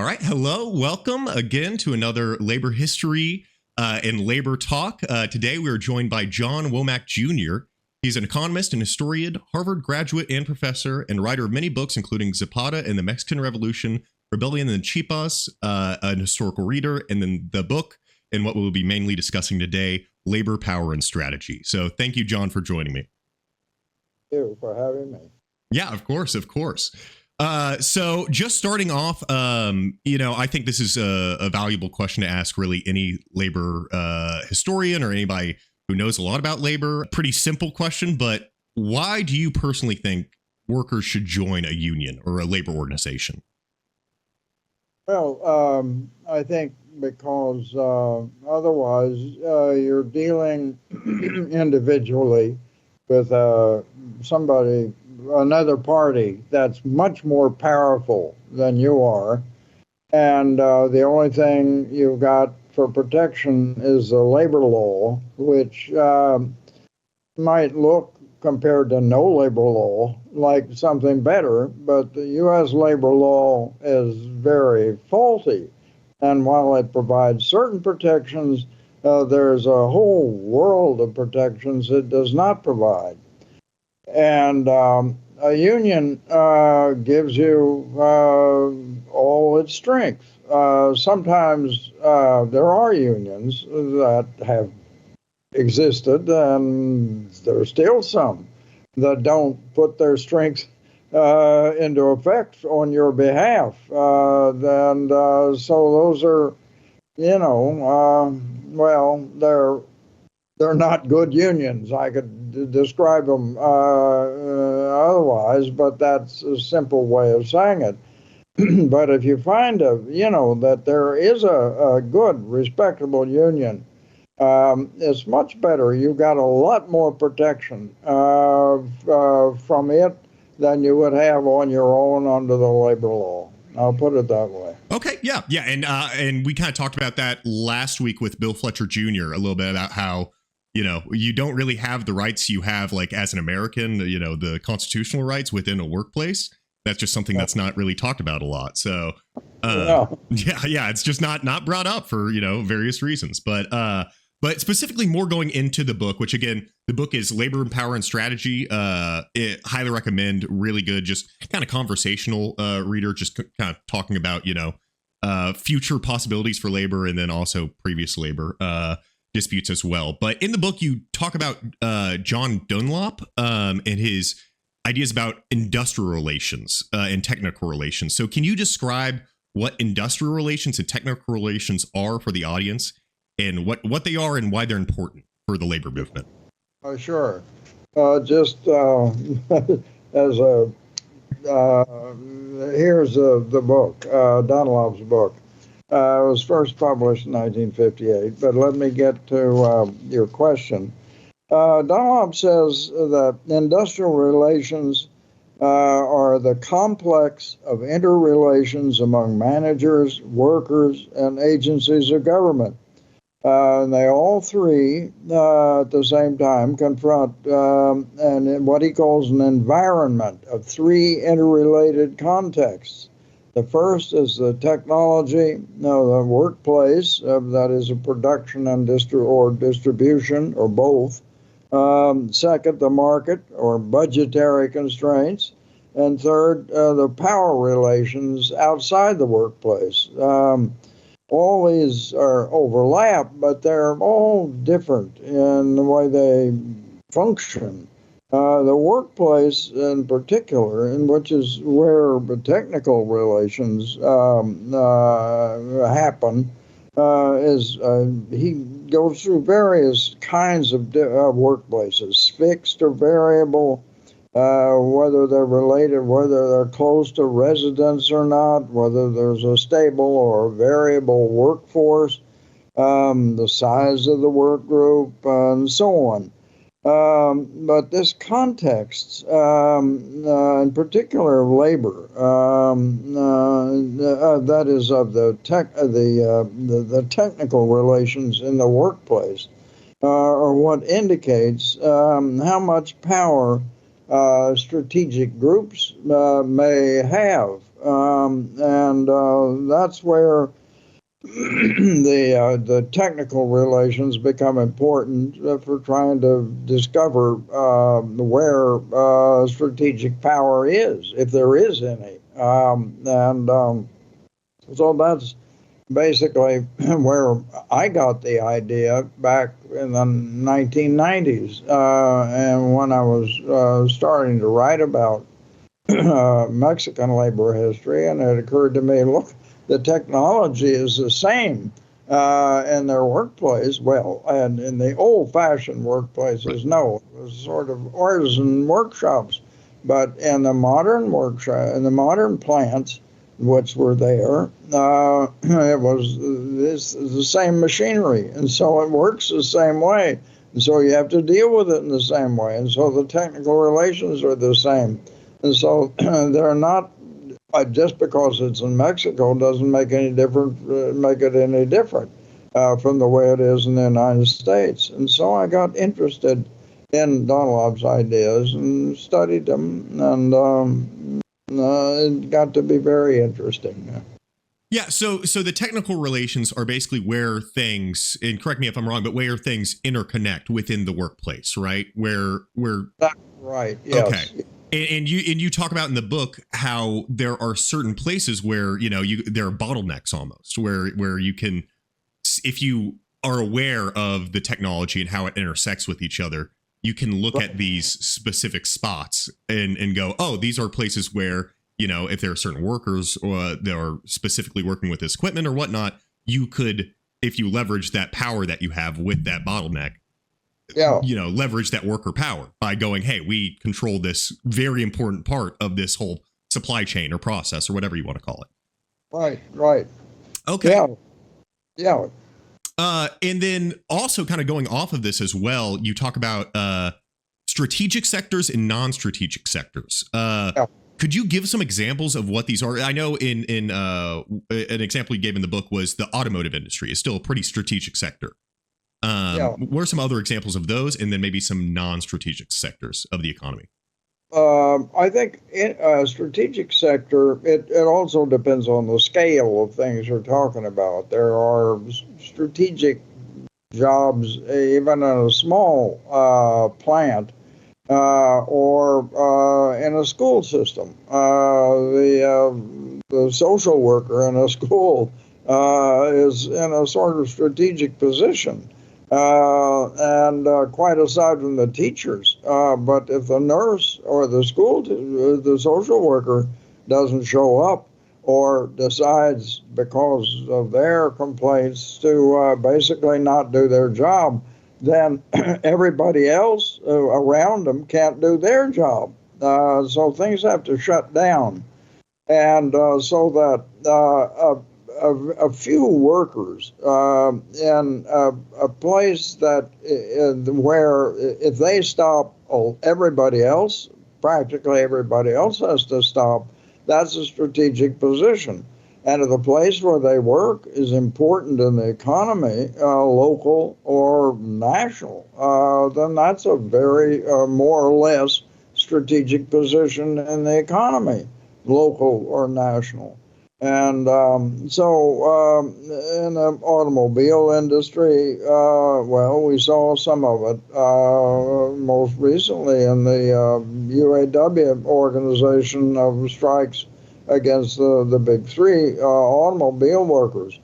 All right. Hello. Welcome again to another labor history and labor talk. Today, we are joined by John Womack Jr. He's an economist and historian, Harvard graduate and professor, and writer of many books, including Zapata and the Mexican Revolution, Rebellion in the Chiapas, an historical reader, and then the book, and what we'll be mainly discussing today, Labor, Power, and Strategy. So thank you, John, for joining me. Thank you for having me. Yeah, of course, of course. So just starting off, I think this is a valuable question to ask really any labor historian or anybody who knows a lot about labor. Pretty simple question, but why do you personally think workers should join a union or a labor organization? Well, I think because otherwise you're dealing individually with another party that's much more powerful than you are. And the only thing you've got for protection is the labor law, which might look, compared to no labor law, like something better, but the U.S. labor law is very faulty. And while it provides certain protections, there's a whole world of protections it does not provide. And a union gives you all its strength. Sometimes there are unions that have existed, and there's still some that don't put their strength into effect on your behalf. So those are, they're not good unions. I could describe them otherwise, but that's a simple way of saying it. But if you find that there is a good, respectable union, it's much better. You've got a lot more protection from it than you would have on your own under the labor law. I'll put it that way. Okay, yeah, and we kind of talked about that last week with Bill Fletcher Jr. a little bit about how you don't really have the rights you have like as an American, the constitutional rights within a workplace. That's just something that's not really talked about a lot. So, it's just not brought up for various reasons. But specifically more going into the book, which again, the book is Labor, Power, and Strategy. Highly recommend. Really good, just kind of conversational reader, just kind of talking about future possibilities for labor and then also previous labor disputes as well. But in the book, you talk about John Dunlop and his ideas about industrial relations and technical relations. So can you describe what industrial relations and technical relations are for the audience and what they are and why they're important for the labor movement? Sure. Just as a here's the book, Dunlop's book. It was first published in 1958, but let me get to your question. Dunlop says that industrial relations are the complex of interrelations among managers, workers, and agencies of government. And they all three, at the same time, confront and what he calls an environment of three interrelated contexts. The first is the technology, the workplace, that is a production and distribution, or both. Second, the market, or budgetary constraints. And third, the power relations outside the workplace. All these are overlap, but they're all different in the way they function. The workplace in particular, in which is where the technical relations happen, he goes through various kinds of workplaces, fixed or variable, whether they're related, whether they're close to residence or not, whether there's a stable or variable workforce, the size of the work group, and so on. But this context, in particular of labor, that is of the technical relations in the workplace, are what indicates how much power strategic groups may have and that's where the technical relations become important for trying to discover where strategic power is, if there is any. So that's basically where I got the idea back in the 1990s, and when I was starting to write about Mexican labor history, and it occurred to me, look, the technology is the same in their workplace. Well, and in the old-fashioned workplaces, no, it was sort of artisan workshops. But in the modern workshop, in the modern plants, which were there, it was the same machinery, and so it works the same way. And so you have to deal with it in the same way, and so the technical relations are the same. And so they're not, just because it's in Mexico doesn't make any different, make it any different from the way it is in the United States. And so I got interested in Dunlop's ideas and studied them, and it got to be very interesting. Yeah, so the technical relations are basically where things, and correct me if I'm wrong, but where things interconnect within the workplace, right? Where That's right. Yes. Okay. And you talk about in the book how there are certain places where there are bottlenecks almost where you can, if you are aware of the technology and how it intersects with each other, you can look at these specific spots and go, oh, these are places where if there are certain workers that are specifically working with this equipment or whatnot, you could, if you leverage that power that you have with that bottleneck, leverage that worker power by going, hey, we control this very important part of this whole supply chain or process or whatever you want to call it. Right. Okay. Yeah. And then also kind of going off of this as well, you talk about strategic sectors and non-strategic sectors. Could you give some examples of what these are? I know in an example you gave in the book was the automotive industry is still a pretty strategic sector. What are some other examples of those, and then maybe some non-strategic sectors of the economy? I think in a strategic sector, it also depends on the scale of things you're talking about. There are strategic jobs, even in a small plant or in a school system. The social worker in a school is in a sort of strategic position. And quite aside from the teachers. But if the nurse or the the social worker doesn't show up or decides because of their complaints to basically not do their job, then everybody else around them can't do their job. So things have to shut down. And so that a few workers in a place that where if they stop, everybody else, practically everybody else has to stop. That's a strategic position. And if the place where they work is important in the economy, local or national, then that's a very more or less strategic position in the economy, local or national. And so in the automobile industry, well, we saw some of it most recently in the UAW organization of strikes against the big three automobile workers.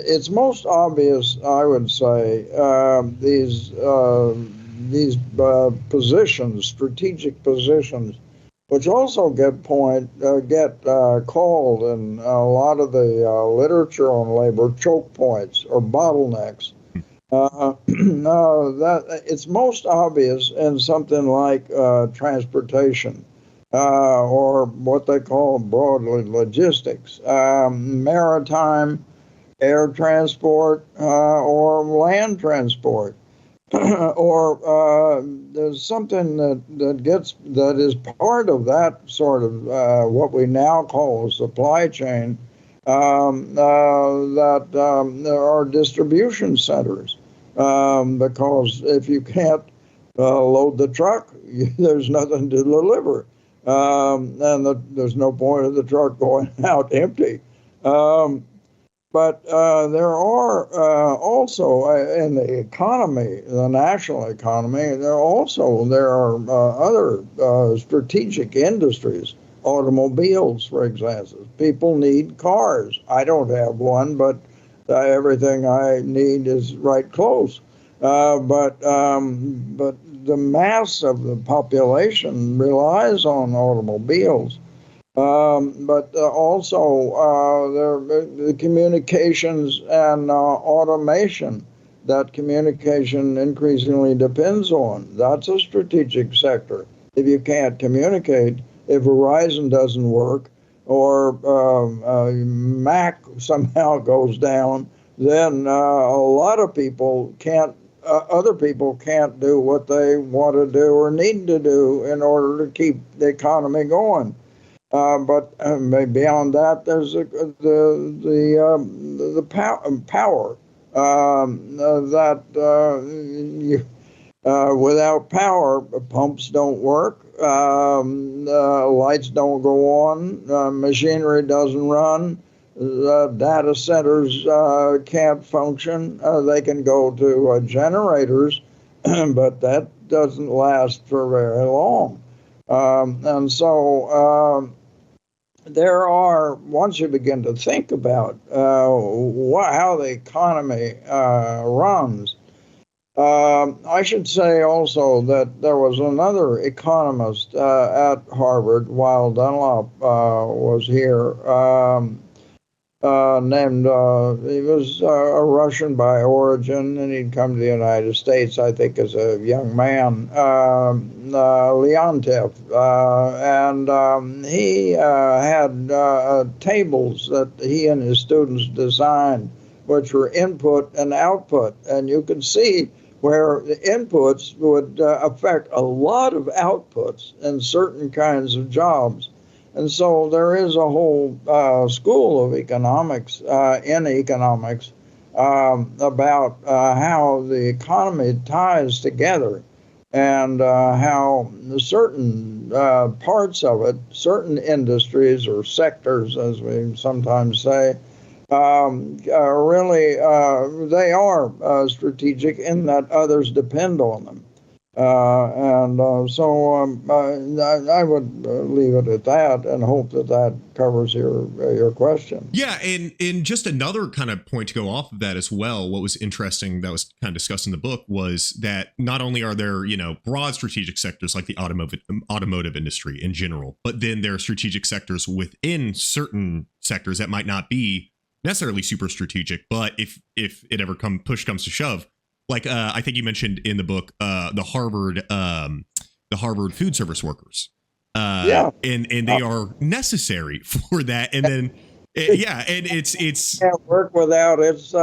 It's most obvious, I would say, these positions, strategic positions, which also get called in a lot of the literature on labor choke points or bottlenecks. That it's most obvious in something like transportation or what they call broadly logistics, maritime, air transport, or land transport. Or there's something that is part of that sort of what we now call a supply chain, that there are distribution centers, because if you can't load the truck. There's nothing to deliver. And there's no point of the truck going out empty. But there are also in the economy, the national economy, there are other strategic industries. Automobiles, for example. People need cars. I don't have one, but everything I need is right close. But the mass of the population relies on automobiles. But also the communications and automation that communication increasingly depends on. That's a strategic sector. If you can't communicate, if Verizon doesn't work or Mac somehow goes down, then a lot of people can't. Other people can't do what they want to do or need to do in order to keep the economy going. But beyond that, there's the power that without power, pumps don't work, lights don't go on, machinery doesn't run, data centers can't function. They can go to generators, but that doesn't last for very long. And so there are, once you begin to think about how the economy runs, I should say also that there was another economist at Harvard while Dunlop was here, named, he was a Russian by origin, and he'd come to the United States, I think, as a young man, Leontief. And he had tables that he and his students designed, which were input and output. And you could see where the inputs would affect a lot of outputs in certain kinds of jobs. And so there is a whole school of economics in economics about how the economy ties together and how certain parts of it, certain industries or sectors, as we sometimes say, really they are strategic in that others depend on them. So I would leave it at that and hope that that covers your question. Yeah, and just another kind of point to go off of that as well. What was interesting that was kind of discussed in the book was that not only are there, broad strategic sectors like the automotive industry in general, but then there are strategic sectors within certain sectors that might not be necessarily super strategic, but if it ever push comes to shove. Like I think you mentioned in the book, the Harvard food service workers, and they are necessary for that. And then, and it's can't work without its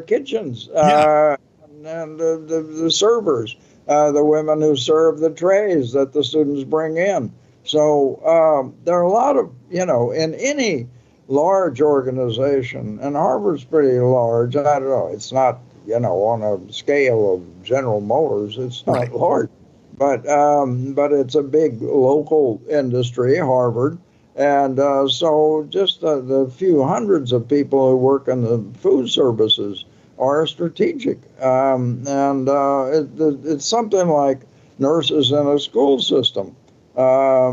kitchens and the servers, the women who serve the trays that the students bring in. So there are a lot of in any large organization, and Harvard's pretty large. I don't know, it's not. On a scale of General Motors, it's not large, but it's a big local industry, Harvard, and so just the few hundreds of people who work in the food services are strategic, and it's something like nurses in a school system, or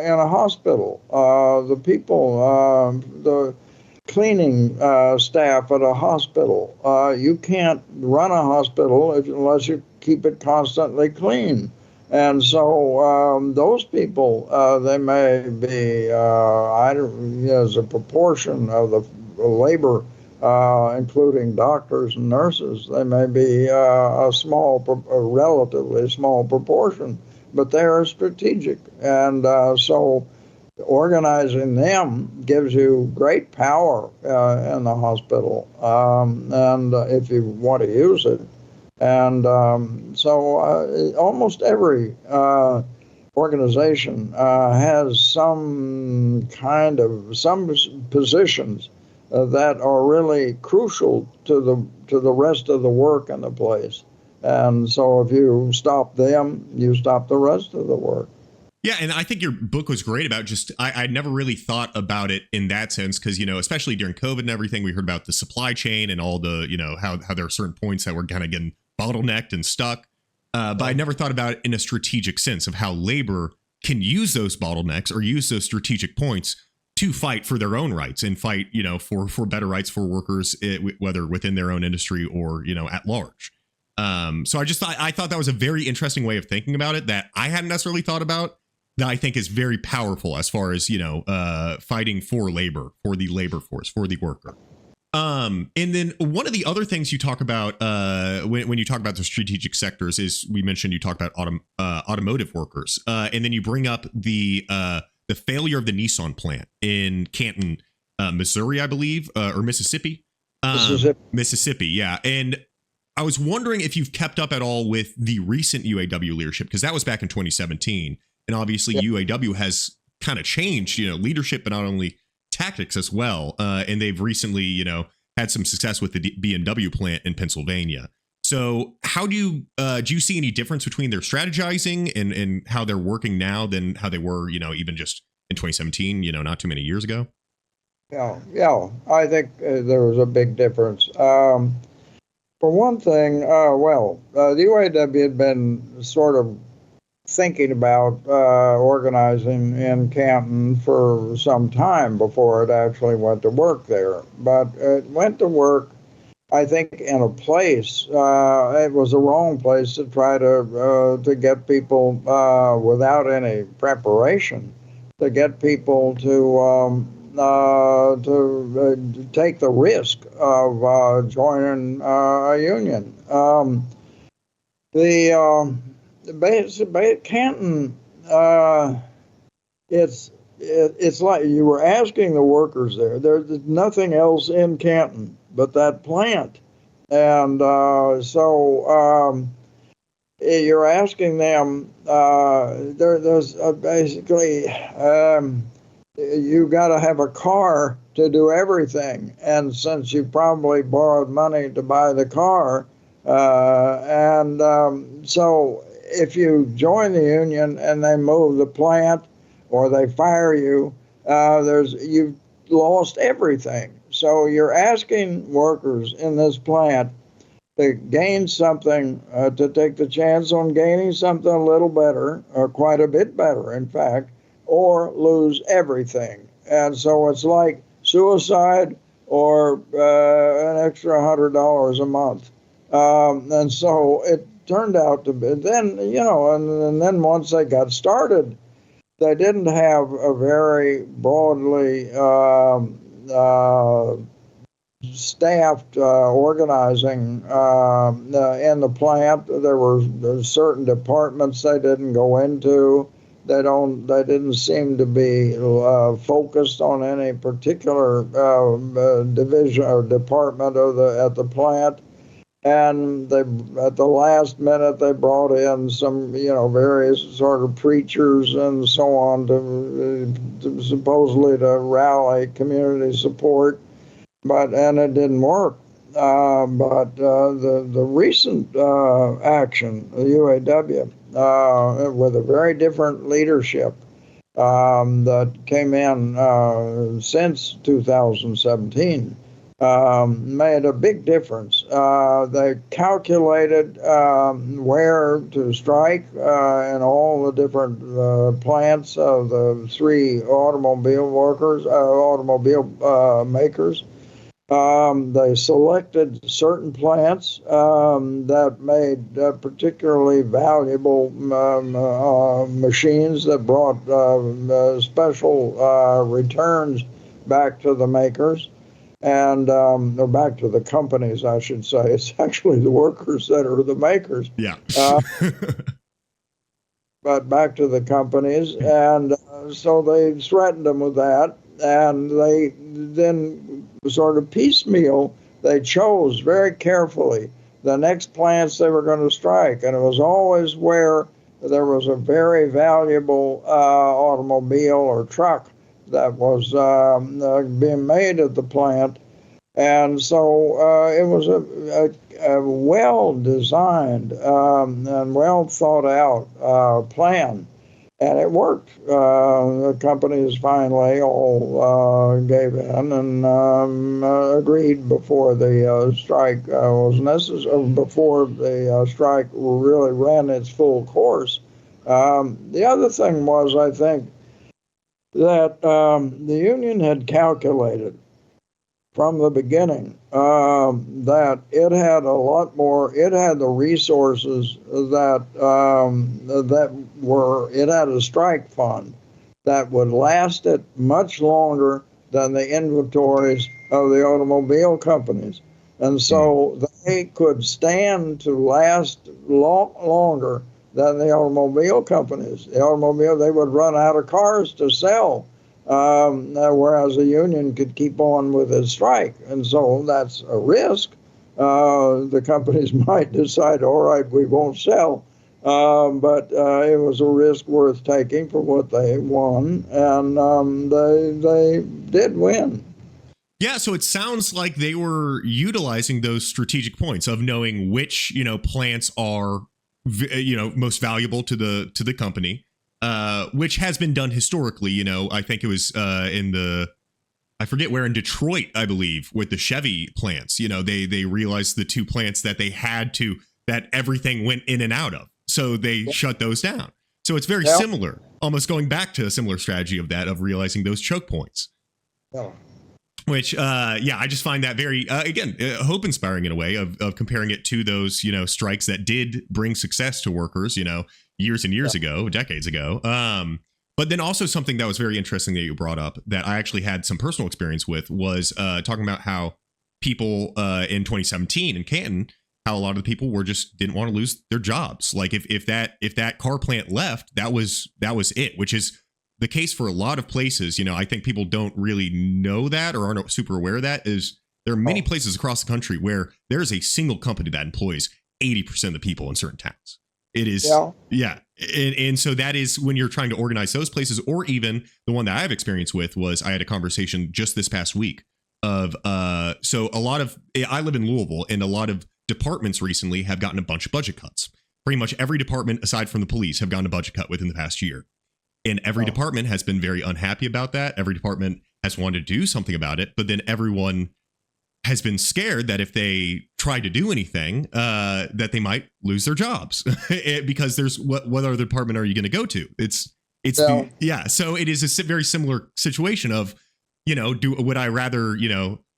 in a hospital. The people, the cleaning staff at a hospital. You can't run a hospital unless you keep it constantly clean. And so those people, they may be, as a proportion of the labor, including doctors and nurses, they may be a relatively small proportion, but they are strategic. And so organizing them gives you great power in the hospital, and if you want to use it. And so almost every organization has some positions that are really crucial to the rest of the work in the place. And so if you stop them, you stop the rest of the work. Yeah, and I think your book was great about just I never really thought about it in that sense because, especially during COVID and everything, we heard about the supply chain and all the, how there are certain points that were kind of getting bottlenecked and stuck. But I never thought about it in a strategic sense of how labor can use those bottlenecks or use those strategic points to fight for their own rights and fight, for better rights for workers, whether within their own industry or, at large. So I thought that was a very interesting way of thinking about it that I hadn't necessarily thought about. That I think is very powerful as far as, fighting for labor, for the labor force, for the worker. And then one of the other things you talk about when you talk about the strategic sectors is we mentioned you talk about automotive workers. And then you bring up the failure of the Nissan plant in Canton, Missouri, I believe, or Mississippi. Mississippi. Yeah. And I was wondering if you've kept up at all with the recent UAW leadership, because that was back in 2017. And obviously, UAW has kind of changed, leadership, but not only tactics as well. And they've recently, had some success with the BMW plant in Pennsylvania. So how do you see any difference between their strategizing and how they're working now than how they were, even just in 2017, not too many years ago? Yeah. I think there was a big difference. For one thing, the UAW had been sort of thinking about organizing in Canton for some time before it actually went to work there. But it went to work, I think, in a place. It was the wrong place to try to get people without any preparation, to get people to take the risk of joining a union. Canton, it's like you were asking the workers there. There's nothing else in Canton but that plant, and so you're asking them. There's basically you got to have a car to do everything, and since you probably borrowed money to buy the car, so if you join the union and they move the plant or they fire you, you've lost everything. So you're asking workers in this plant to gain something, to take the chance on gaining something a little better, or quite a bit better, in fact, or lose everything. And so it's like suicide or an extra $100 a month. And so it turned out to be, then, and then once they got started, they didn't have a very broadly staffed organizing in the plant. There were certain departments they didn't go into. They didn't seem to be focused on any particular division or department at the plant. And at the last minute, they brought in some, various sort of preachers and so on to supposedly to rally community support, and it didn't work. But the recent action, the UAW, with a very different leadership that came in since 2017. Made a big difference. They calculated where to strike in all the different plants of the three automobile makers. They selected certain plants that made particularly valuable machines that brought special returns back to the makers. And or back to the companies, I should say. It's actually the workers that are the makers. Yeah. But back to the companies. And so they threatened them with that. And they then sort of piecemeal, they chose very carefully the next plants they were going to strike. And it was always where there was a very valuable automobile or truck that was being made at the plant, And so it was a well-designed and well thought out plan. And it worked. The companies finally all gave in and agreed before the strike was necessary, before the strike really ran its full course. The other thing was, I think, that the union had calculated from the beginning that it had a lot more. It had the resources it had a strike fund that would last it much longer than the inventories of the automobile companies, and so they could stand to last longer than the automobile companies. They would run out of cars to sell, whereas the union could keep on with its strike. And so that's a risk. The companies might decide, all right, we won't sell. But it was a risk worth taking for what they won, and they did win. Yeah, so it sounds like they were utilizing those strategic points of knowing which, plants are, most valuable to the company, which has been done historically. I think it was I forget where, in Detroit, I believe, with the Chevy plants. They realized the two plants that that everything went in and out of, so they shut those down. So it's very similar, almost going back to a similar strategy of realizing those choke points. Yeah. Which, I just find that very, again, hope inspiring in a way of comparing it to those, strikes that did bring success to workers, years and years ago, decades ago. But then also something that was very interesting that you brought up that I actually had some personal experience with was talking about how people in 2017 in Canton, how a lot of the people didn't want to lose their jobs. Like if that car plant left, that was it, which is the case for a lot of places. I think people don't really know that or aren't super aware of that. Is there are many places across the country where there is a single company that employs 80% of the people in certain towns. It is, and so that is when you're trying to organize those places, or even the one that I have experience with was I had a conversation just this past week of so a lot of, I live in Louisville, and a lot of departments recently have gotten a bunch of budget cuts. Pretty much every department aside from the police have gotten a budget cut within the past year. And every department has been very unhappy about that. Every department has wanted to do something about it, but then everyone has been scared that if they try to do anything, that they might lose their jobs because there's what other department are you going to go to? So it is a very similar situation of, would I rather,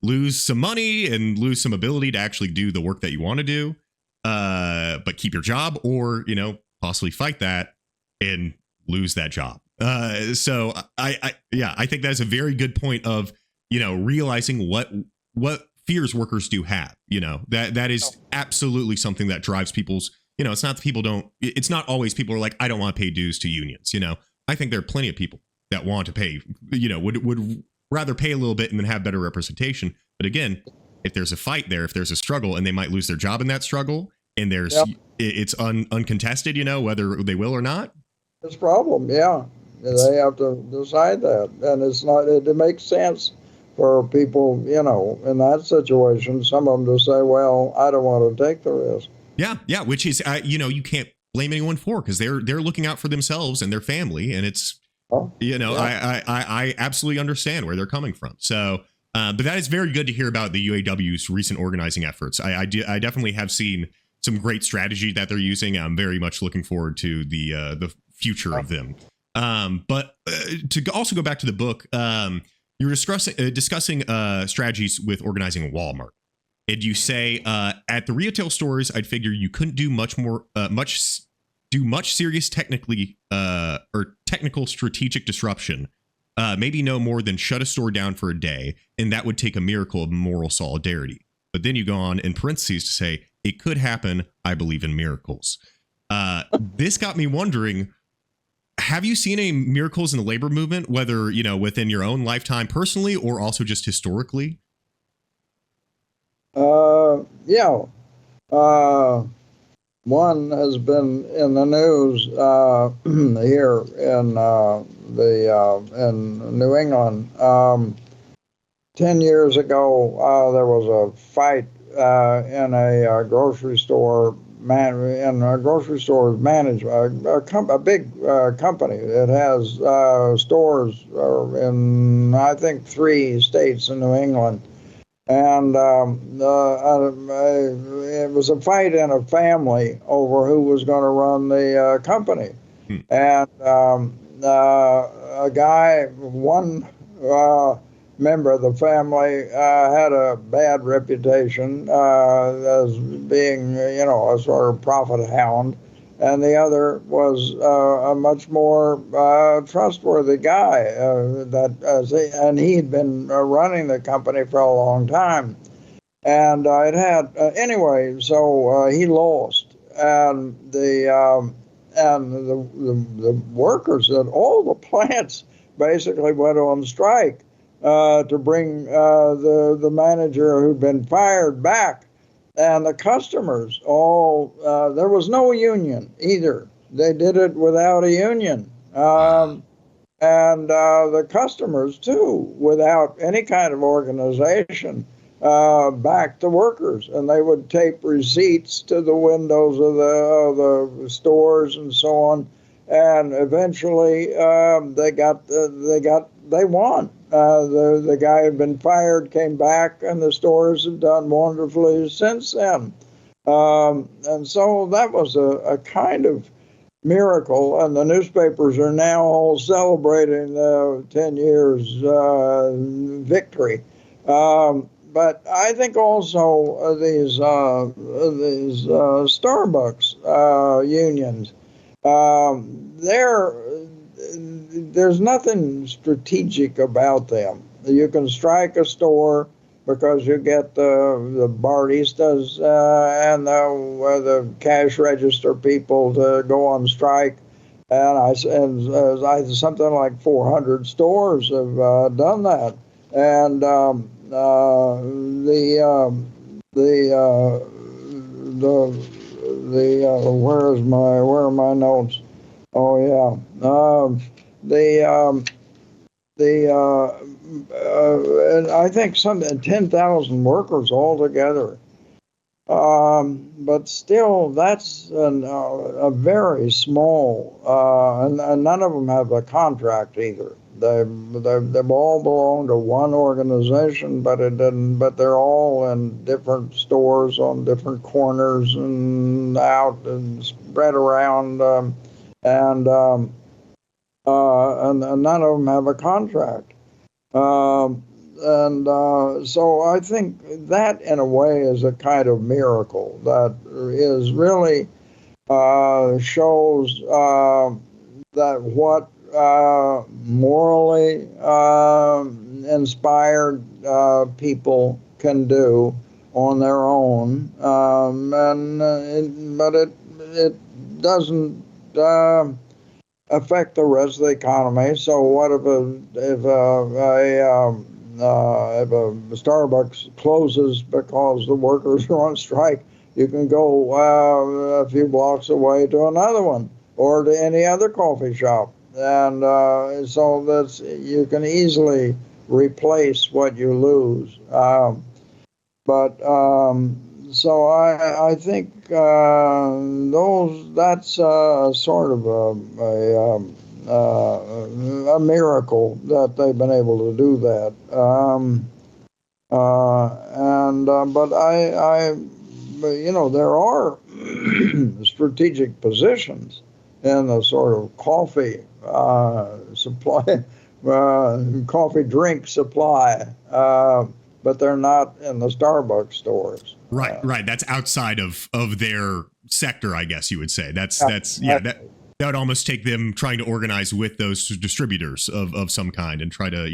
lose some money and lose some ability to actually do the work that you want to do, but keep your job, or, possibly fight that and lose that job. So I think that's a very good point of, realizing what fears workers do have, that is absolutely something that drives people's, it's not that it's not always people are like, I don't want to pay dues to unions. I think there are plenty of people that want to pay, would rather pay a little bit and then have better representation. But again, if there's a fight there, if there's a struggle and they might lose their job in that struggle, and it's uncontested, whether they will or not. It's a problem, They have to decide that, and it's not. It makes sense for people, in that situation. Some of them to say, "Well, I don't want to take the risk." Yeah, which is, you can't blame anyone for, because they're looking out for themselves and their family, and it's, I absolutely understand where they're coming from. So, but that is very good to hear about the UAW's recent organizing efforts. I definitely have seen some great strategy that they're using. I'm very much looking forward to the future of them. But to also go back to the book, you were discussing strategies with organizing Walmart. And you say at the retail stores, I'd figure you couldn't do much serious technical strategic disruption. Maybe no more than shut a store down for a day, and that would take a miracle of moral solidarity. But then you go on in parentheses to say it could happen. I believe in miracles. This got me wondering, have you seen any miracles in the labor movement, whether, within your own lifetime personally or also just historically? One has been in the news here in New England. 10 years ago, there was a fight in a grocery store. In a grocery store managed a big company. It has stores in, I think, 3 states in New England. And it was a fight in a family over who was going to run the company. Hmm. And a guy, one member of the family, had a bad reputation as being, a sort of profit hound, and the other was a much more trustworthy guy. And he'd been running the company for a long time, and it had anyway. So he lost, and the workers at all the plants basically went on strike to bring the manager who'd been fired back. And the customers there was no union either. They did it without a union. And the customers, too, without any kind of organization, backed the workers. And they would tape receipts to the windows of the stores and so on. And eventually they won. The guy had been fired, came back, and the stores have done wonderfully since then. And so that was a kind of miracle, and the newspapers are now all celebrating the 10 years victory. But I think also these Starbucks unions, there's nothing strategic about them. You can strike a store because you get the baristas and the cash register people to go on strike, and something like 400 stores have done that, and where are my notes? Oh yeah, and I think some 10,000 workers altogether. But still, that's a very small, and none of them have a contract either. They all belong to one organization, but they're all in different stores on different corners and out and spread around, and none of them have a contract. So I think that, in a way, is a kind of miracle that is really shows that what morally inspired people can do on their own, but it doesn't affect the rest of the economy. So what if a Starbucks closes because the workers are on strike? You can go a few blocks away to another one, or to any other coffee shop, and so you can easily replace what you lose. So I think that's sort of a miracle that they've been able to do that. But there are strategic positions in the sort of coffee supply, coffee drink supply, but they're not in the Starbucks stores. Right. That's outside of their sector, I guess you would say. That would almost take them trying to organize with those distributors of some kind and try to,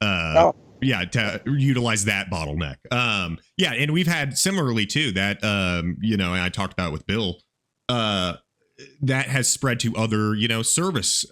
to utilize that bottleneck. And we've had similarly too that, and I talked about with Bill, that has spread to other, service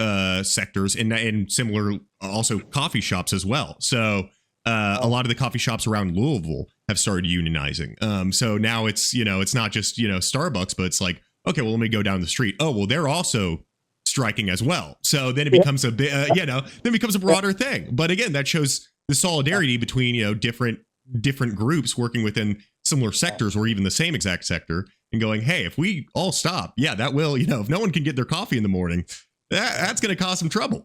sectors and similar also coffee shops as well. So a lot of the coffee shops around Louisville have started unionizing. So now it's not just, Starbucks, but it's like, okay, well, let me go down the street. Oh, well, they're also striking as well. So then it becomes a bit, then it becomes a broader thing. But again, that shows the solidarity between, different groups working within similar sectors or even the same exact sector and going, hey, if we all stop, that will, if no one can get their coffee in the morning, that's going to cause some trouble.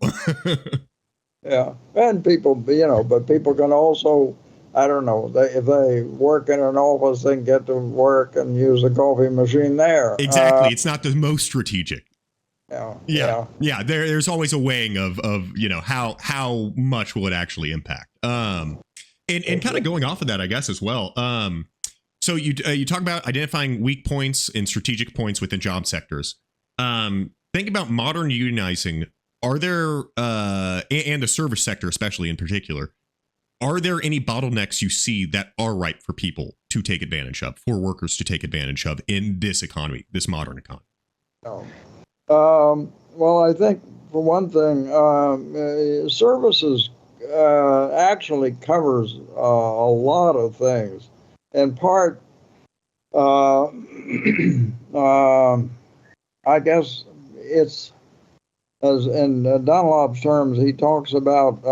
Yeah, and people, but people can also, I don't know, if they work in an office, they can get to work and use a coffee machine there. Exactly. It's not the most strategic. Yeah. There's always a weighing of how much will it actually impact. And kind of going off of that, I guess, as well. So you talk about identifying weak points and strategic points within job sectors. Think about modern unionizing. Are there and the service sector, especially in particular, are there any bottlenecks you see that are ripe for people to take advantage of, for workers to take advantage of in this economy, this modern economy? Well, I think for one thing, services actually covers a lot of things. In part, I guess it's, as in Dunlop's terms, he talks about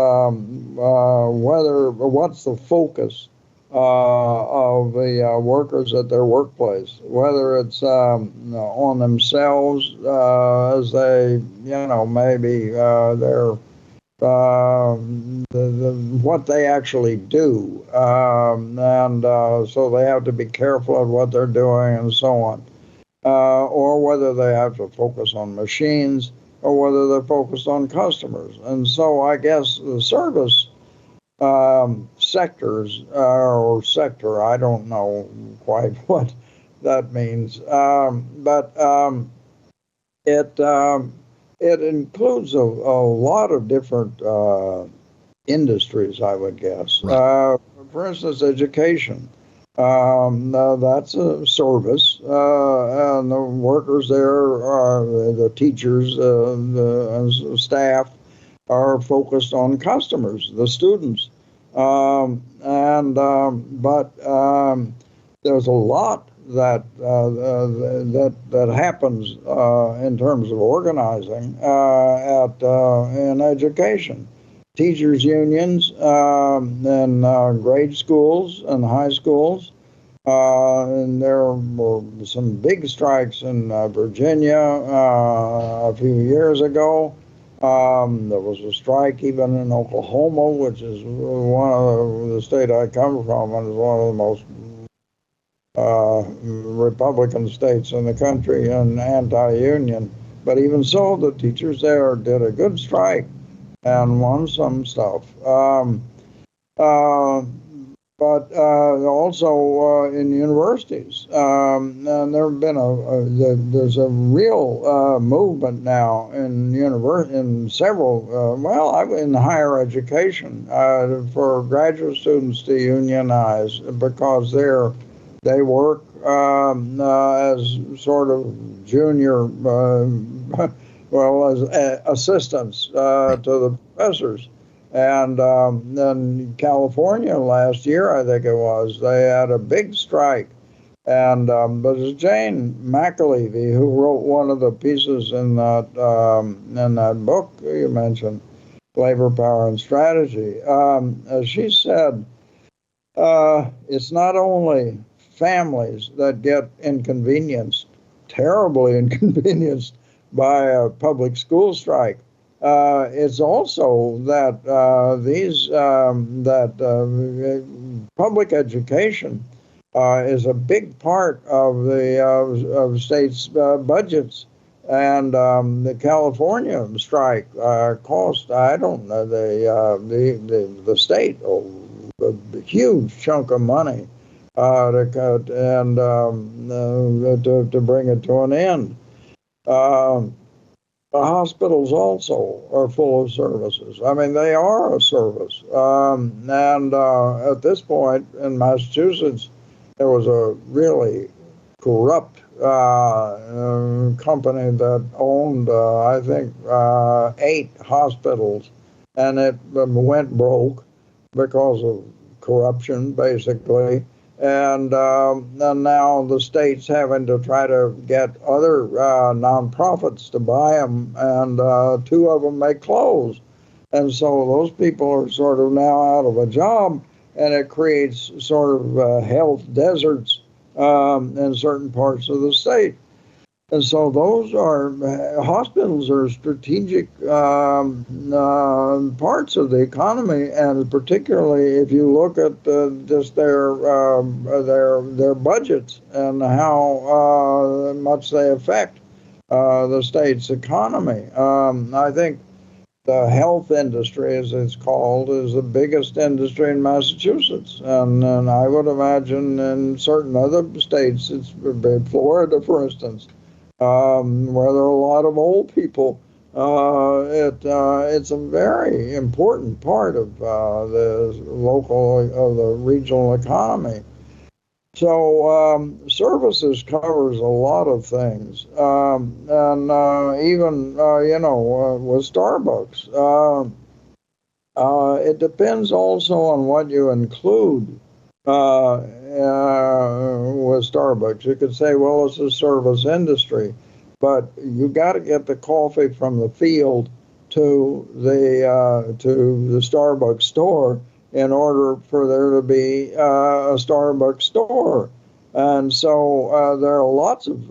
what's the focus of the workers at their workplace, whether it's on themselves as they, maybe they're what they actually do, and so they have to be careful of what they're doing and so on, or whether they have to focus on machines or whether they're focused on customers. And so I guess the service sectors or sector, I don't know quite what that means, but it includes a lot of different industries, I would guess. Right. For instance, education. That's a service, and the workers there, the teachers, the staff, are focused on customers, the students, but there's a lot that happens in terms of organizing in education. Teachers' unions in grade schools and high schools. And there were some big strikes in Virginia a few years ago. There was a strike even in Oklahoma, which is one of the state I come from, and is one of the most Republican states in the country and anti-union. But even so, the teachers there did a good strike and won some stuff. But also in universities, and there have been there's a real movement now in several, in higher education for graduate students to unionize because they work as sort of junior, as assistants to the professors. And then California last year, I think it was, they had a big strike. And but it's Jane McAlevey who wrote one of the pieces in that book you mentioned, Labor, Power, and Strategy. As she said, it's not only families that get inconvenienced, terribly inconvenienced by a public school strike. It's also that public education is a big part of the of states' budgets, and the California strike cost, I don't know, the state a huge chunk of money to cut and to bring it to an end. The hospitals also are full of services. I mean, they are a service. And at this point in Massachusetts, there was a really corrupt company that owned, I think, 8 hospitals, and it went broke because of corruption, basically. And now the state's having to try to get other nonprofits to buy them, and 2 of them may close. And so those people are sort of now out of a job, and it creates sort of health deserts in certain parts of the state. And so those are hospitals are strategic parts of the economy, and particularly if you look at just their budgets and how much they affect the state's economy. I think the health industry, as it's called, is the biggest industry in Massachusetts, and I would imagine in certain other states, it's Florida, for instance, where there are a lot of old people. It's a very important part of the local, of the regional economy. So services covers a lot of things, and even with Starbucks, it depends also on what you include with Starbucks. You could say, well, it's a service industry, but you got to get the coffee from the field to the Starbucks store in order for there to be a Starbucks store. And so there are lots of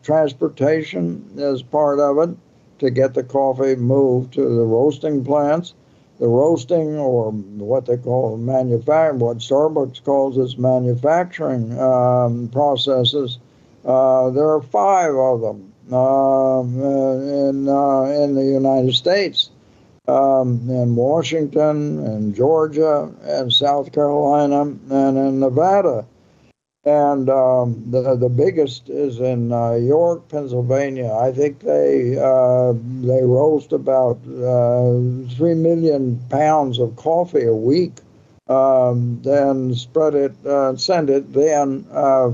transportation as part of it to get the coffee moved to the roasting plants. The roasting, or what they call what Starbucks calls its manufacturing processes. There are 5 of them in the United States, in Washington, and Georgia, and South Carolina, and in Nevada. And the biggest is in York, Pennsylvania. I think they roast about 3 million pounds of coffee a week, then send it then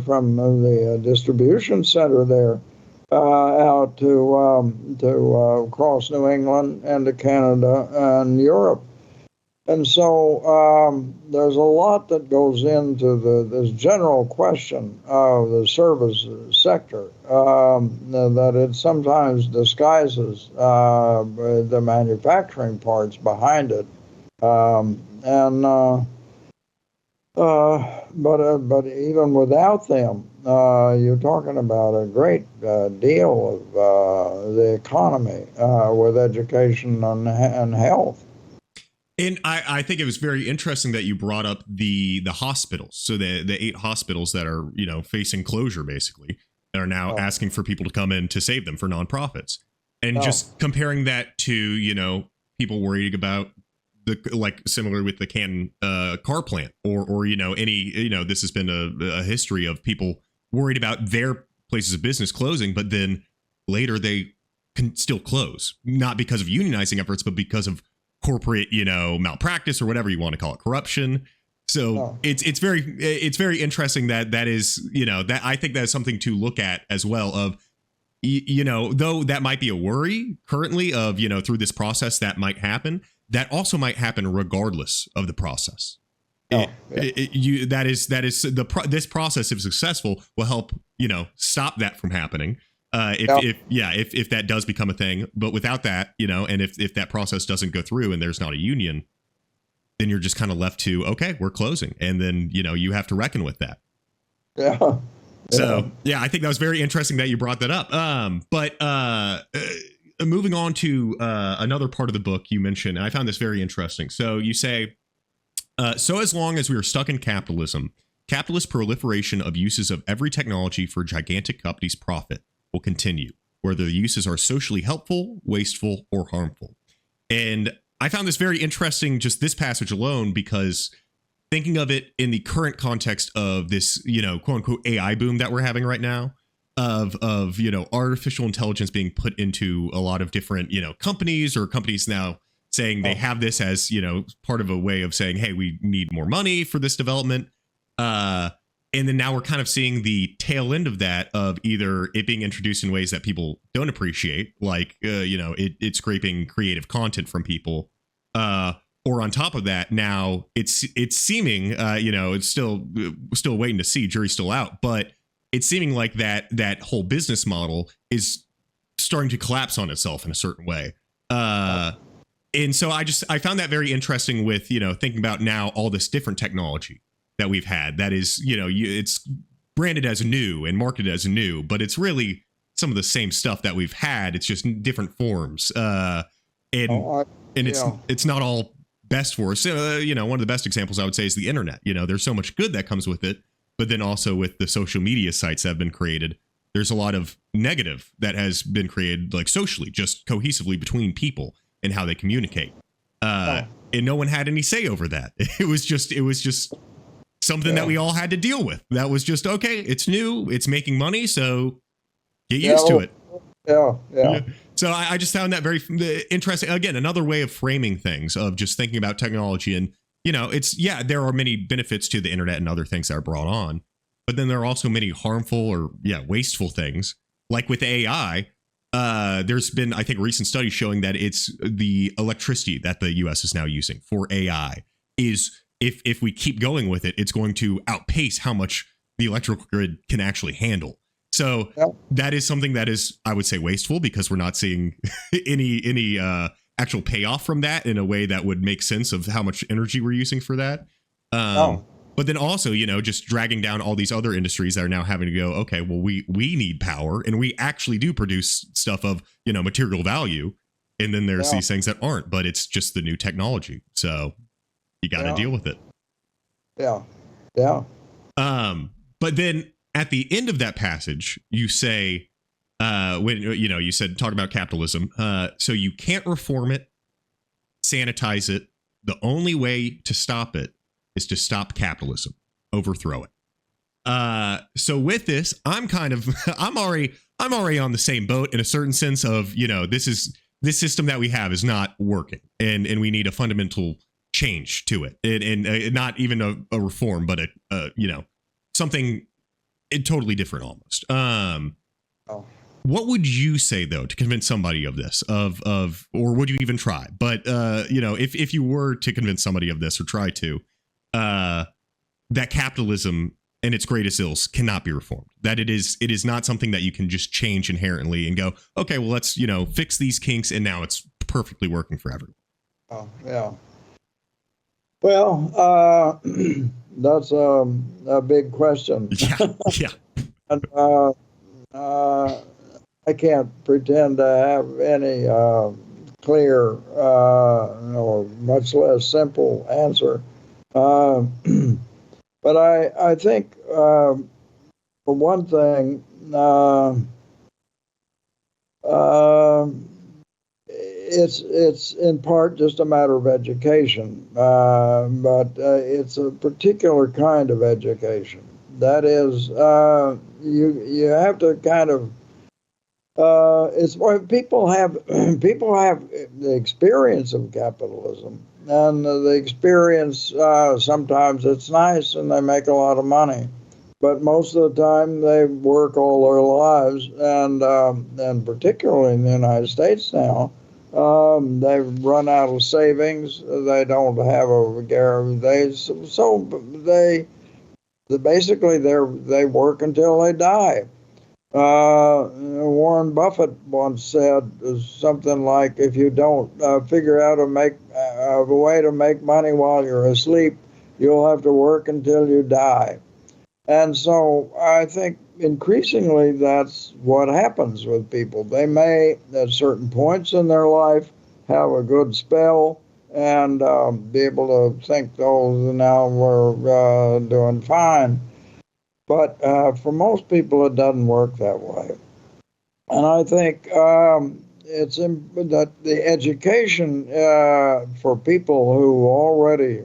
from the distribution center there out to across New England and to Canada and Europe. And so there's a lot that goes into this general question of the service sector that it sometimes disguises the manufacturing parts behind it. But even without them, you're talking about a great deal of the economy with education and health. And I think it was very interesting that you brought up the hospitals. So the 8 hospitals that are, facing closure, basically, that are now asking for people to come in to save them for nonprofits. And just comparing that to, people worried about similar with the Canton car plant or any, this has been a history of people worried about their places of business closing, but then later they can still close, not because of unionizing efforts, but because of corporate, malpractice or whatever you want to call it, corruption. So it's very interesting that is, that I think that's something to look at as well of, though that might be a worry currently of, through this process that might happen, that also might happen regardless of the process. This process, if successful, will help, stop that from happening. If that does become a thing, but without that, and if that process doesn't go through and there's not a union, then you're just kind of left to, okay, we're closing. And then, you have to reckon with that. Yeah. So, I think that was very interesting that you brought that up. But moving on to another part of the book you mentioned, and I found this very interesting. So you say, so as long as we are stuck in capitalism, capitalist proliferation of uses of every technology for gigantic companies' profit will continue, whether the uses are socially helpful, wasteful, or harmful. And I found this very interesting, just this passage alone, because thinking of it in the current context of this, quote unquote AI boom that we're having right now, of artificial intelligence being put into a lot of different, companies, or companies now saying they have this as, part of a way of saying, hey, we need more money for this development. And then now we're kind of seeing the tail end of that, of either it being introduced in ways that people don't appreciate, like, it's scraping creative content from people. Or on top of that, now it's seeming, it's still waiting to see, jury's still out, but it's seeming like that whole business model is starting to collapse on itself in a certain way. And so I found that very interesting with, thinking about now all this different technology that we've had that is, it's branded as new and marketed as new, but it's really some of the same stuff that we've had. It's just different forms. And it's not all best for us. One of the best examples I would say is the internet. There's so much good that comes with it, but then also with the social media sites that have been created, there's a lot of negative that has been created, like socially, just cohesively between people and how they communicate. And no one had any say over that. It was just something that we all had to deal with. That was just, okay, it's new, it's making money, so get used to it. Yeah. So I just found that very interesting. Again, another way of framing things, of just thinking about technology. And, there are many benefits to the internet and other things that are brought on, but then there are also many harmful or wasteful things. Like with AI, there's been, I think, recent studies showing that it's the electricity that the U.S. is now using for AI is, if we keep going with it, it's going to outpace how much the electrical grid can actually handle. So that is something that is, I would say, wasteful, because we're not seeing any actual payoff from that in a way that would make sense of how much energy we're using for that. But then also, just dragging down all these other industries that are now having to go, okay, well, we need power, and we actually do produce stuff of, material value. And then there's these things that aren't, but it's just the new technology. So you got to deal with it. Yeah. But then at the end of that passage, you say, when, you said, talk about capitalism. So you can't reform it, sanitize it. The only way to stop it is to stop capitalism, overthrow it. So with this, I'm already on the same boat in a certain sense of, this system that we have is not working, and we need a fundamental change to it, and not even a reform, but something totally different almost. What would you say, though, to convince somebody of this, or would you even try? But if you were to convince somebody of this, or try to, that capitalism and its greatest ills cannot be reformed, that it is not something that you can just change inherently and go, okay, well, let's fix these kinks, and now it's perfectly working for everyone. Well, that's a big question. Yeah. And I can't pretend to have any clear or much less simple answer. But I think, for one thing, it's in part just a matter of education, but it's a particular kind of education. That is, you have to kind of, it's why people have the experience of capitalism, and the experience, sometimes it's nice and they make a lot of money, but most of the time they work all their lives, and particularly in the United States now, they've run out of savings. They don't have a guarantee. Basically they work until they die. Warren Buffett once said something like, if you don't figure out a way to make money while you're asleep, you'll have to work until you die. And so I think increasingly that's what happens with people. They may, at certain points in their life, have a good spell and be able to think, oh, now we're doing fine. But for most people, it doesn't work that way. And I think it's that the education for people who already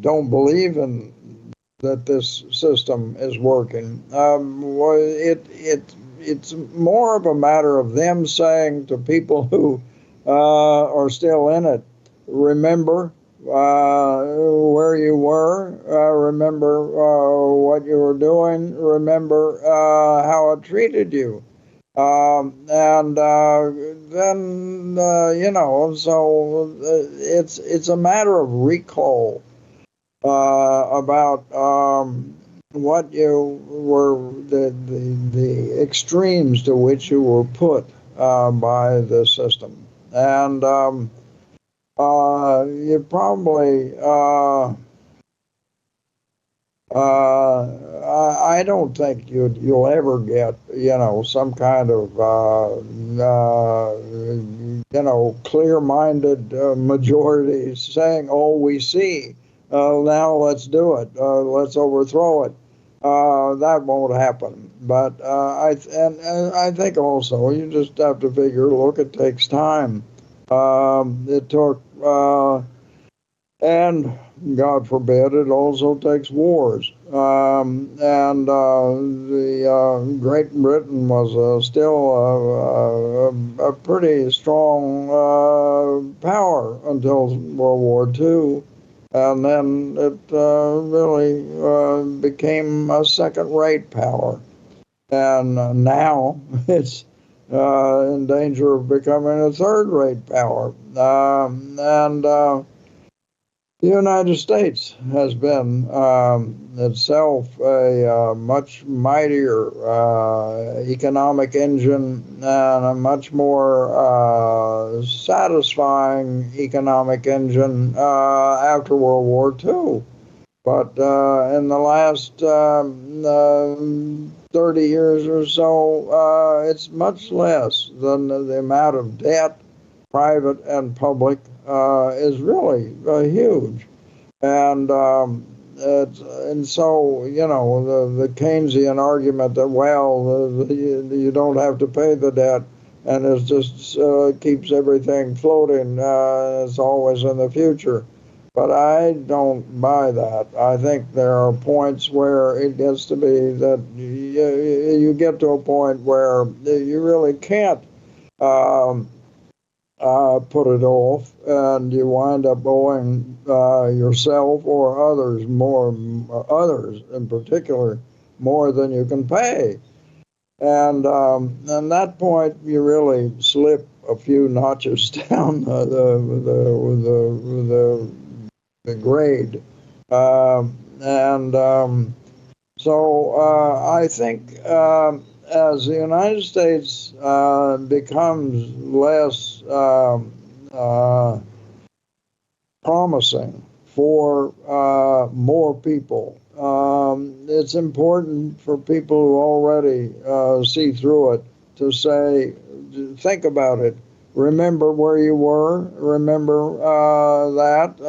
don't believe in that this system is working, it's more of a matter of them saying to people who are still in it, remember where you were, remember what you were doing, remember how it treated you. And then, so it's a matter of recall about what you were, the extremes to which you were put by the system. And you probably, I don't think you'll ever get, some kind of, clear-minded majority saying, "Oh, we see. Now let's do it. Let's overthrow it." That won't happen. But and I think also you just have to figure. Look, it takes time. It took. And God forbid, it also takes wars. And the Great Britain was still a pretty strong power until World War II. And then it really became a second-rate power. And now it's in danger of becoming a third-rate power. The United States has been itself a much mightier economic engine and a much more satisfying economic engine after World War II. But in the last 30 years or so, it's much less than the amount of debt, private and public, is really huge. And so, the Keynesian argument that, well, you don't have to pay the debt, and it just keeps everything floating, it's always in the future. But I don't buy that. I think there are points where it gets to be that you get to a point where you really can't put it off, and you wind up owing yourself or others in particular, more than you can pay. And at that point, you really slip a few notches down the grade. So I think as the United States becomes less promising for more people, it's important for people who already see through it to say, think about it. Remember where you were. Remember that.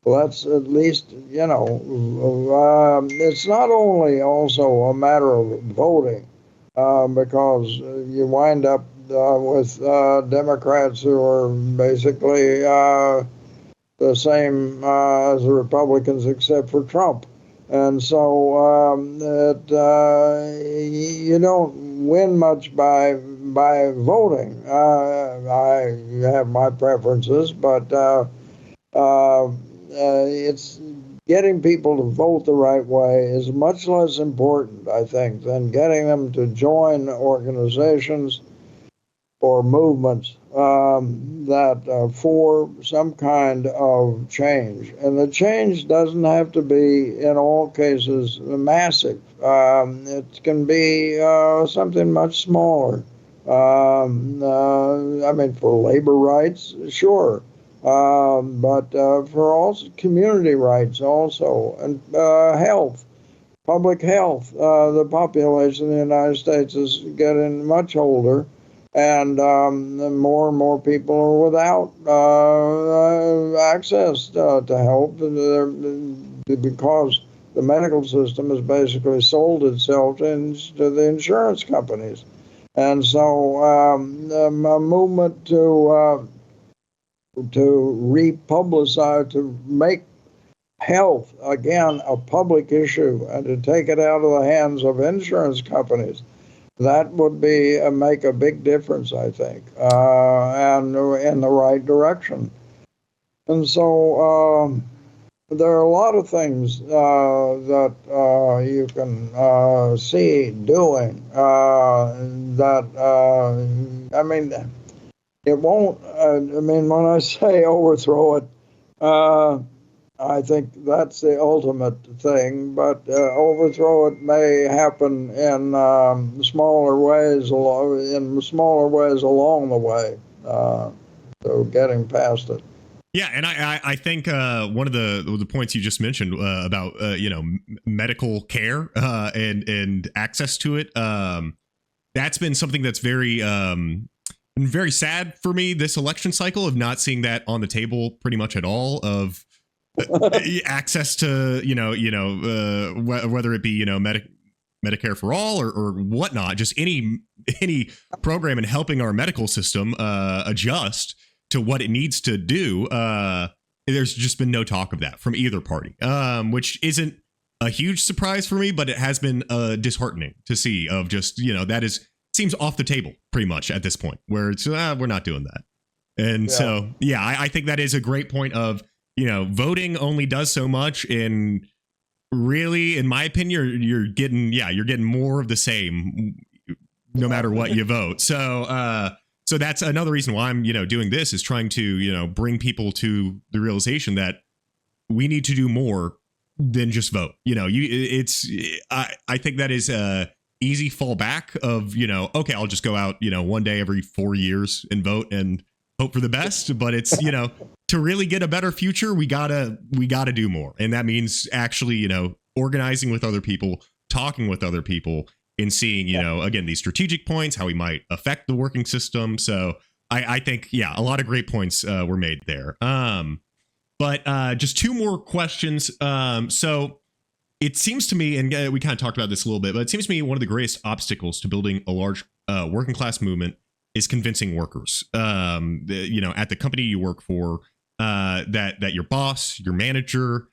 Let's at least, it's not only also a matter of voting, because you wind up with Democrats who are basically the same as the Republicans except for Trump. And so you don't win much by voting. I have my preferences, but it's getting people to vote the right way is much less important, I think, than getting them to join organizations or movements that for some kind of change. And the change doesn't have to be, in all cases, massive. It can be something much smaller. For labor rights, sure. But for also community rights also, and health, public health. The population in the United States is getting much older, and more and more people are without access to help because the medical system has basically sold itself to the insurance companies. And so a movement to republicize, to make health, again, a public issue, and to take it out of the hands of insurance companies, that would be make a big difference, I think, and in the right direction. And so there are a lot of things that you can see doing that, it won't, when I say overthrow it, I think that's the ultimate thing, but overthrow it may happen in smaller ways, along the way. So getting past it. Yeah, and I think one of the points you just mentioned about medical care and access to it, that's been something that's very sad for me this election cycle, of not seeing that on the table pretty much at all, of access to whether it be Medicare for all or whatnot, just any program in helping our medical system adjust to what it needs to do. There's just been no talk of that from either party, which isn't a huge surprise for me, but it has been disheartening to see, of just, that seems off the table pretty much at this point, where it's we're not doing that. And so, I think that is a great point of, voting only does so much, and really, in my opinion, you're getting more of the same no matter what you vote. So that's another reason why I'm, doing this, is trying to, bring people to the realization that we need to do more than just vote. I think that is a easy fallback of, okay, I'll just go out, one day every 4 years and vote and hope for the best. But it's, to really get a better future, we gotta do more. And that means actually, organizing with other people, talking with other people, and seeing, again, these strategic points, how we might affect the working system. So I think, a lot of great points were made there. But just two more questions. So it seems to me, and we kind of talked about this a little bit, but it seems to me one of the greatest obstacles to building a large working class movement is convincing workers, at the company you work for, that your boss, your manager,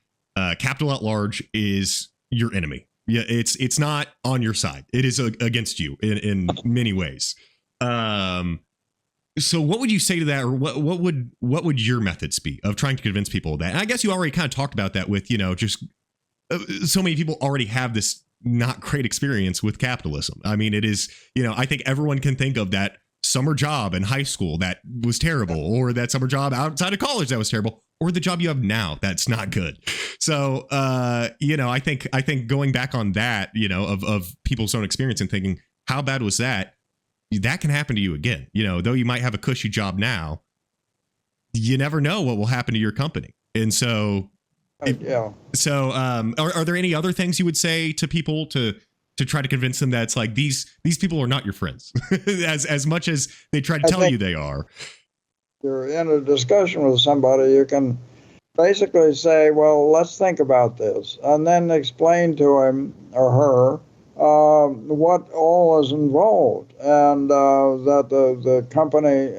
capital at large, is your enemy. Yeah, it's not on your side. It is against you in many ways. So what would you say to that, or what would your methods be of trying to convince people of that? And I guess you already kind of talked about that with, just so many people already have this not great experience with capitalism. I mean, it is, I think everyone can think of that summer job in high school that was terrible, or that summer job outside of college that was terrible, or the job you have now that's not good. So, I think going back on that, of people's own experience and thinking, how bad was that? That can happen to you again. Though you might have a cushy job now, you never know what will happen to your company. And so, are there any other things you would say to people to try to convince them that it's like these people are not your friends as much as they try to tell you they are? You're in a discussion with somebody, you can basically say, well, let's think about this, and then explain to him or her what all is involved, and that the company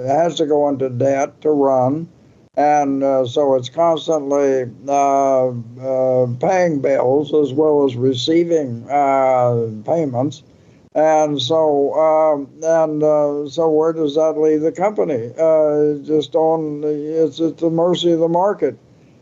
has to go into debt to run, and so it's constantly paying bills as well as receiving payments. And so, so where does that leave the company? It's at the mercy of the market.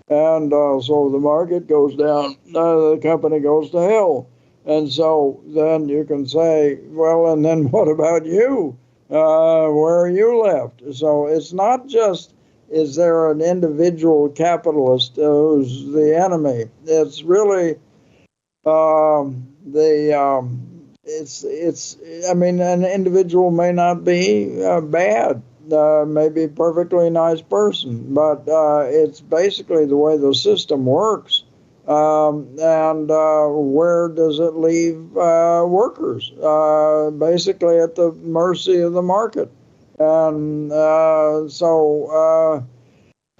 And so the market goes down, the company goes to hell. And so then you can say, well, and then what about you? Where are you left? So it's not just, is there an individual capitalist who's the enemy? It's really an individual may not be bad, maybe a perfectly nice person, but it's basically the way the system works. And where does it leave workers? Basically at the mercy of the market. And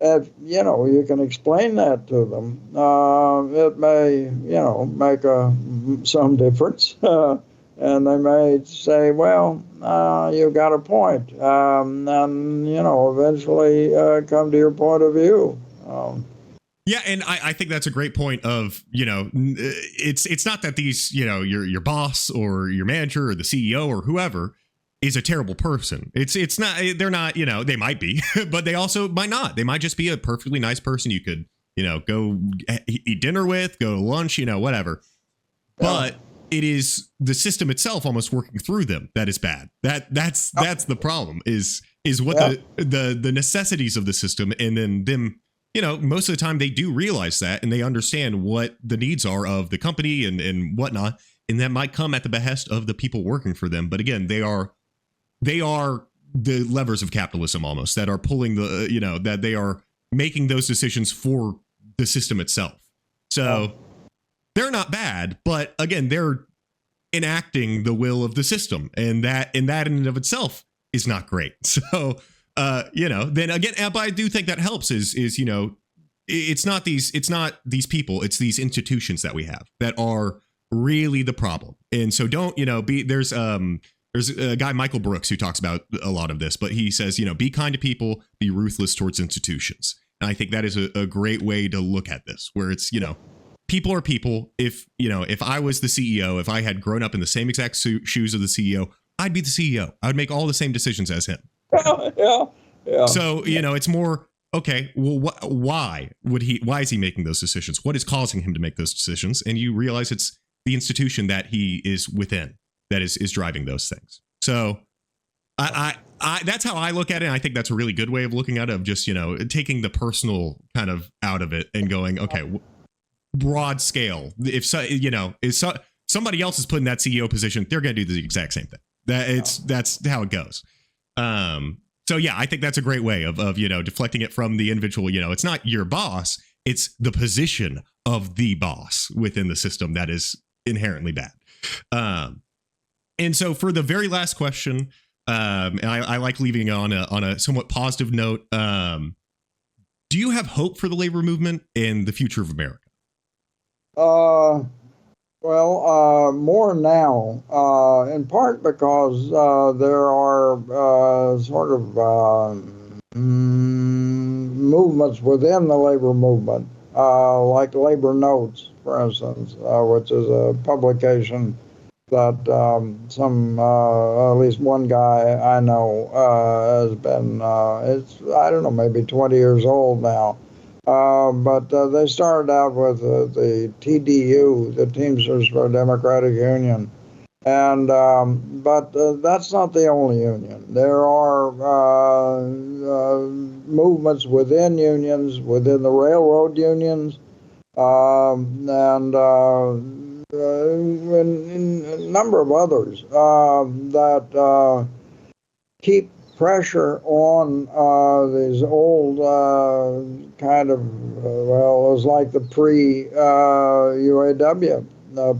if you can explain that to them, it may, make some difference. And they may say, well, you've got a point. And, eventually come to your point of view. Yeah, and I think that's a great point of, it's not that these, your boss or your manager or the CEO or whoever is a terrible person. It's not, they're not, they might be, but they also might not. They might just be a perfectly nice person you could, go eat dinner with, go to lunch, whatever. But it is the system itself almost working through them that is bad. That's the problem is what the necessities of the system, and then them most of the time they do realize that, and they understand what the needs are of the company and whatnot. And that might come at the behest of the people working for them. But again, they are the levers of capitalism almost that are pulling that they are making those decisions for the system itself. So they're not bad, but again, they're enacting the will of the system, and that in and of itself is not great. So then again, but I do think that helps is it's not these people, it's these institutions that we have that are really the problem. And so don't there's a guy, Michael Brooks, who talks about a lot of this, but he says be kind to people, be ruthless towards institutions. And I think that is a great way to look at this, where it's people are people. If I was the CEO, if I had grown up in the same exact shoes of the CEO, I'd be the CEO. I would make all the same decisions as him. Yeah. So it's more, okay, well, why is he making those decisions? What is causing him to make those decisions? And you realize it's the institution that he is within that is driving those things. So I that's how I look at it. And I think that's a really good way of looking at it, of just, taking the personal kind of out of it and going, okay, broad scale. If somebody else is put in that CEO position, they're going to do the exact same thing. That's how it goes. So yeah, I think that's a great way of deflecting it from the individual. It's not your boss, it's the position of the boss within the system that is inherently bad. And so for the very last question, and I like leaving it on a somewhat positive note. Do you have hope for the labor movement and the future of America? Well, more now, in part because there are sort of movements within the labor movement, like Labor Notes, for instance, which is a publication that at least one guy I know has been, I don't know, maybe 20 years old now. But they started out with the TDU, the Teamsters for a Democratic Union, and but that's not the only union. There are movements within unions, within the railroad unions, and a number of others that keep pressure on these old kind of, it was like the pre-UAW,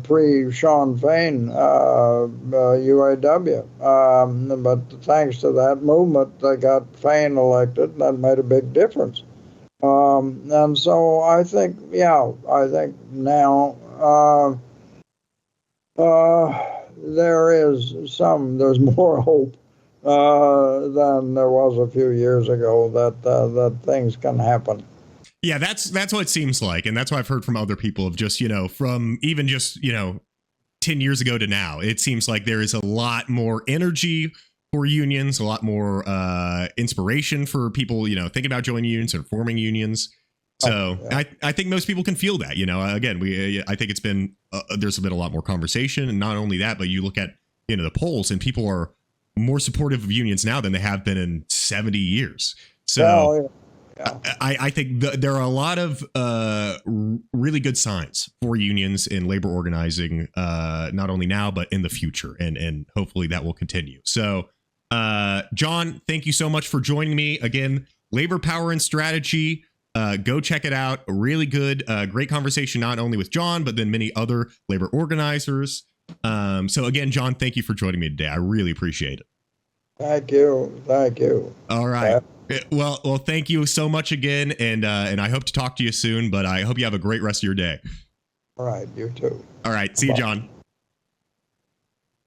pre-Sean Fain UAW. But thanks to that movement, they got Fain elected, and that made a big difference. And so I think now there's more hope than there was a few years ago that things can happen. Yeah, that's what it seems like, and that's what I've heard from other people of just from even just 10 years ago to now. It seems like there is a lot more energy for unions, a lot more inspiration for people thinking about joining unions and forming unions. So I think most people can feel that. Again, I think it's been there's been a lot more conversation, and not only that, but you look at the polls, and people are more supportive of unions now than they have been in 70 years. So I think there are a lot of really good signs for unions in labor organizing, not only now, but in the future. And hopefully that will continue. So, John, thank you so much for joining me again. Labor, Power, and Strategy. Go check it out. A really good, great conversation, not only with John, but then many other labor organizers. So again, John, thank you for joining me today. I really appreciate it. Thank you. All right. Well, thank you so much again. And I hope to talk to you soon, but I hope you have a great rest of your day. All right. You too. All right. See you, John.